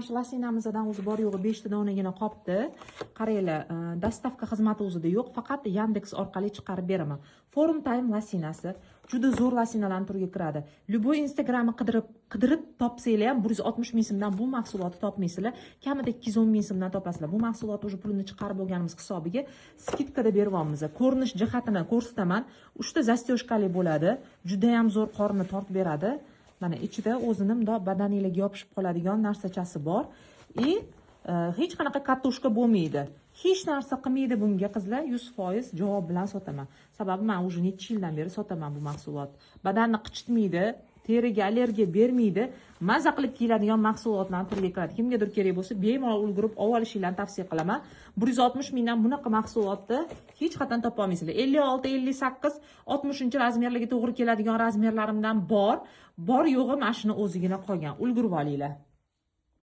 mana shu lasinamizdan o'zi bor yo'g'i 5 ta donagina qolibdi. Qaranglar, dostavka xizmati o'zida yo'q, faqat Yandex orqali chiqarib beraman. Forum Time lasinasi juda zo'r lasinalarning turiga kiradi. Любой Instagramni qidirib topsanglar ham 160 ming so'mdan bu mahsulotni topmaysizlar. Kamida 210 ming so'mdan topasizlar. Bu mahsulot o'sha pulini chiqarib olganimiz hisobiga skidkada beryapmiz. Ko'rinish jihatini ko'rsataman. 3 ta zastyoshkali bo'ladi. Juda ham zo'r qorni tortib beradi. Mana ichida o'zini bundoq badaningizga yopishib qoladigan narsachasi bor. Hech qanaqa kartoshka bo'lmaydi. Hech narsa qilmaydi bunga qizlar, 100% javob bilan sotaman. Sababi men уже necha yildan beri sotaman bu mahsulot. Badanni qichitmaydi, teriga allergiya bermaydi, maza qilib kiyiladigan mahsulotlarning turiga kiradi. Kimgadir kerak bo'lsa, bemalol ulgurib olishinglarni tavsiya qilaman. 160 mingdan bunaqa mahsulotni hech qachon topa olmaysizlar. 56, 58, 60-razmerlarga to'g'ri keladigan razmerlarimdan bor yo'g'i mana shuni o'zigina qolgan. Ulgurib olinglar.